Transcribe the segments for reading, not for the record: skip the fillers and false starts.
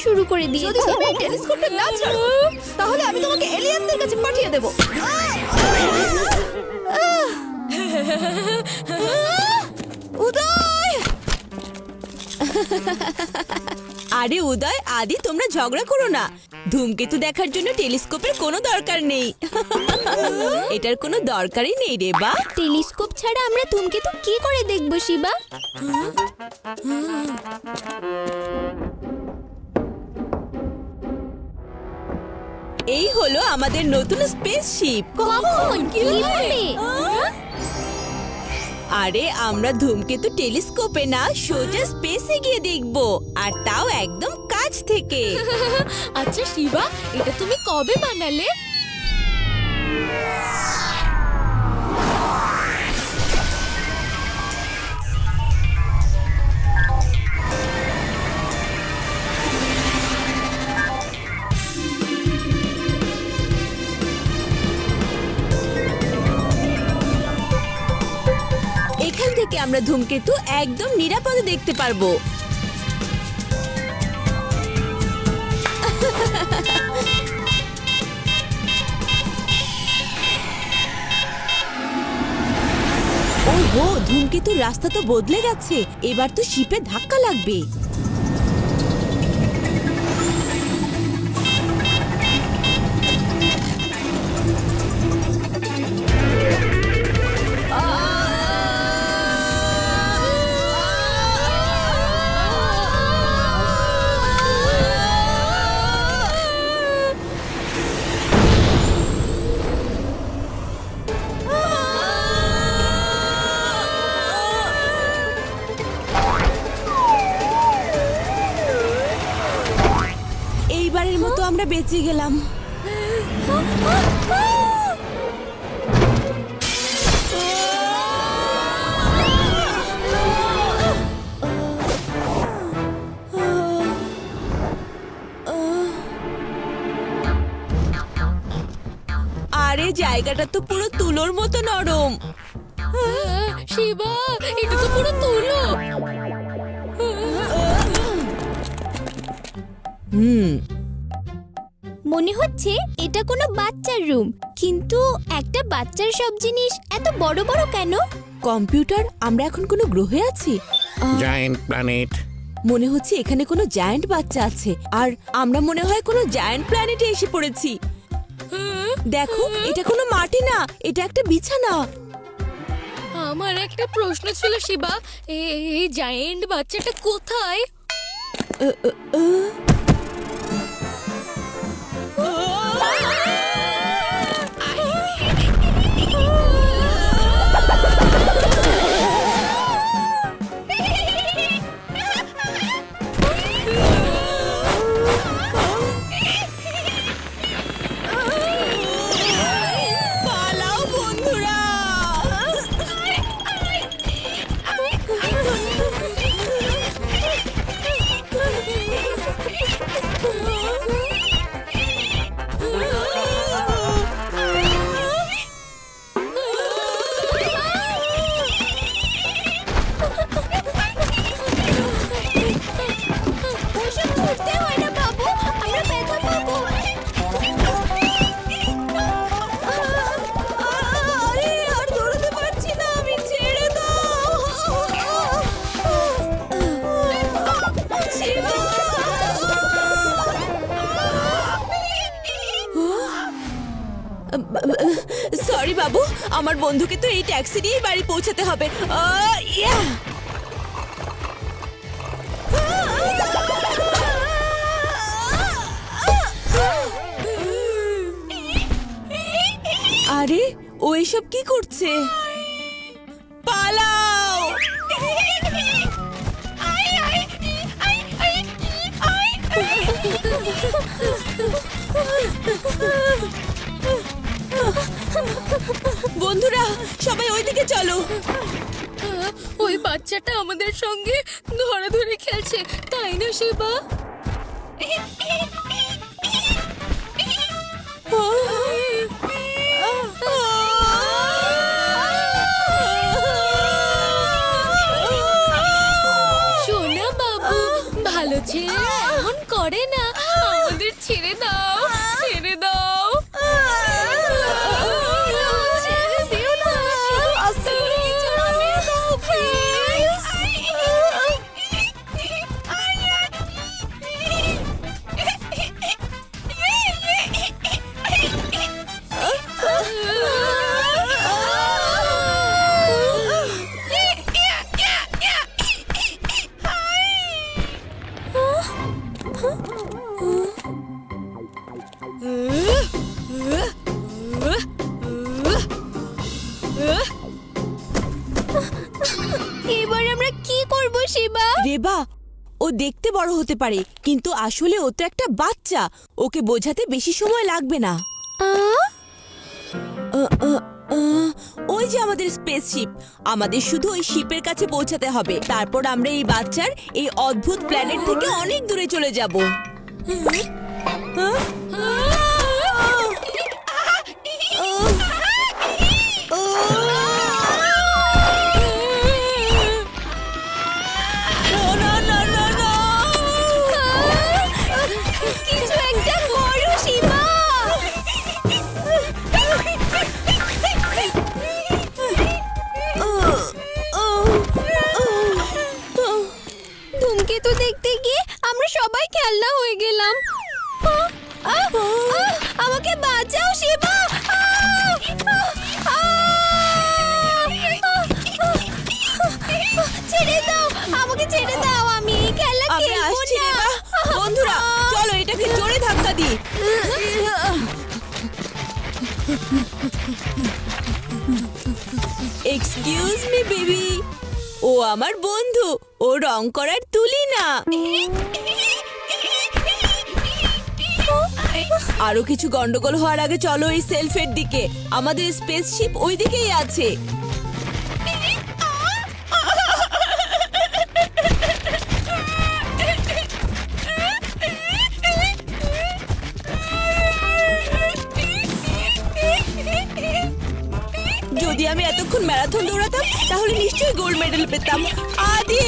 শুরু করে দিয়েছে। যদি তুমি এই টেলিস্কোপটা না ছাড়ো তাহলে আমি তোমাকে এলিয়েনদের কাছে পাঠিয়ে দেব। উদয়! আরে উদয়, আদি, তোমরা ঝগড়া করো না। ধূমকেতু দেখার জন্য টেলিস্কোপের কোনো দরকার নেই। এটার কোনো দরকারই নেই রে বা। টেলিস্কোপ ছাড়া আমরা ধূমকেতু কি করে দেখব শিবা? এই হলো আমাদের নতুন স্পেসশিপ। কখন? কিভাবে? আরে আমরা ধূমকেতু টেলিস্কোপে না, সোজা স্পেসে গিয়ে দেখব, আর তাও একদম কাছ থেকে। আচ্ছা শিবা, এটা তুমি কবে বানালে? এখান থেকে আমরা ধূমকেতু একদম নিরাপদে দেখতে পারবো। ওহো, ধূমকেতুর রাস্তা তো বদলে গেছে। এবার তো শিপে ধাক্কা লাগবে। এইবারের মতো আমরা বেঁচে গেলাম। আরে জায়গাটা তো পুরো তুলোর মতো নরম। শিবা, এটা তো পুরো তুলো। মনে হচ্ছে এটা কোনো বাচ্চার রুম, কিন্তু একটা বাচ্চার সব জিনিস এত বড় বড় কেন? কম্পিউটার, আমরা এখন কোনো গ্রহে আছি? Giant planet. মনে হচ্ছে এখানে কোনো জায়ান্ট বাচ্চা আছে, আর আমরা মনে হয় কোনো জায়ান্ট প্ল্যানেটে এসে পড়েছি। দেখো, এটা কোনো মাটি না, এটা একটা বিছানা। আমার একটা প্রশ্ন ছিল শিবা, এই জায়েন্ট বাচ্চাটা কোথায়? পালাও বন্ধুরা! ওসব ধরতে হয় না বাবু, আমরা ব্যথা পাবো। আরে আর দৌড়াতে পারছি না আমি, ছেড়ে দাও। শিবা! সরি বাবু, আমার বন্ধুকে তো এই ট্যাক্সি দিয়েই বাড়ি পৌঁছাতে হবে। ইয়া! আরে ও এসব কি করছে? পালাও! বন্ধুরা, সবাই ওইদিকে চলো। ওই বাচ্চাটা আমাদের সঙ্গে ধরে খেলছে, তাই না শিবা? সোনা বাবু, ভালো ভালো ছেলে এমন করে না, আমাদের ছেড়ে দাও, ছেড়ে দাও। ছেড়ে দিও না, আস্তে করে কিছু নামিয়ে দাও, please। এবার আমরা কি করব শিবা? রেবা, ও দেখতে বড় হতে পারে কিন্তু আসলে ও তো একটা বাচ্চা। ওকে বোঝাতে বেশি সময় লাগবে না। ওই যে আমাদের স্পেসশিপ, আমাদের শুধু ওই শিপের কাছে পৌঁছাতে হবে। তারপর আমরা এই বাচ্চার এই অদ্ভুত প্ল্যানেট থেকে অনেক দূরে চলে যাব। কিছু একটা করো শিবা। ধূমকেতু দেখতে গিয়ে আমরা সবাই খেলনা হয়ে গেলাম। আমাকে বাঁচাও শিবা। ছেড়ে দাও, আমাকে ছেড়ে দাও, আমি এই খেলা আমরা খেলবো আসছি না। রেবা। বন্ধুরা চলো এটাকে জোরে ধাক্কা দিই। এক্সকিউজ মি বেবি, ও আমার বন্ধু, ও রং করার তুলি না। আরো কিছু গন্ডগোল হওয়ার আগে চলো এই সেলফের দিকে। আমাদের স্পেসশিপ ওই দিকেই আছে। যদি আমি এতক্ষণ ম্যারাথন দৌড়াতাম তাহলে নিশ্চয়ই গোল্ড মেডেল পেতাম। আদি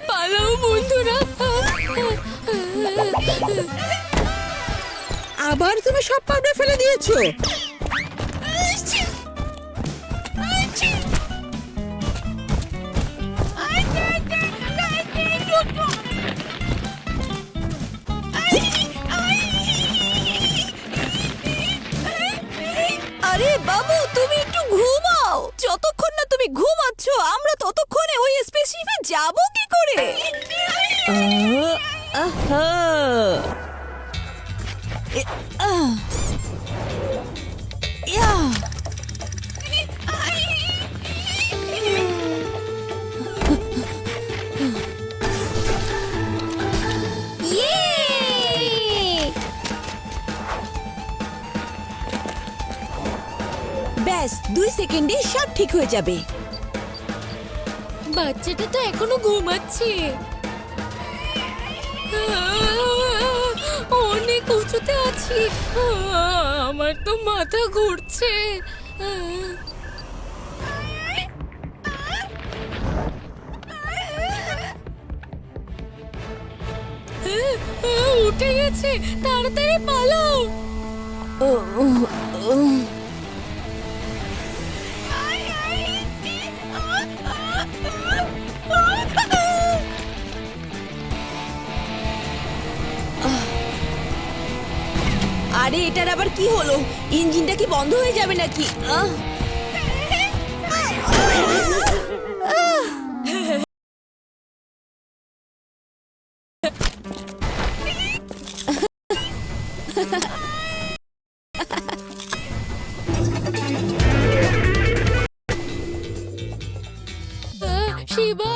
পালাও বন্ধুরা। আবার তুমি সব পাউডার ফেলে দিয়েছো। আরে বাবু, তুমি একটু ঘুমাও। যতক্ষণ না তুমি ঘুমাচ্ছ আমরা ততক্ষণে ওই স্পেসশিপে যাব কি করে? আহা ইয়া ব্যাস 2 সেকেন্ডে সব ঠিক হয়ে যাবে। বাচ্চাটা তো এখনো ঘুমাচ্ছে। অনেক উঁচুতে আছি, আমার তো মাথা ঘুরছে। উঠে গেছে, তাড়াতাড়ি পালাও। আরে এটার আবার কি হলো? ইঞ্জিনটা কি বন্ধ হয়ে যাবে নাকি? শিবা,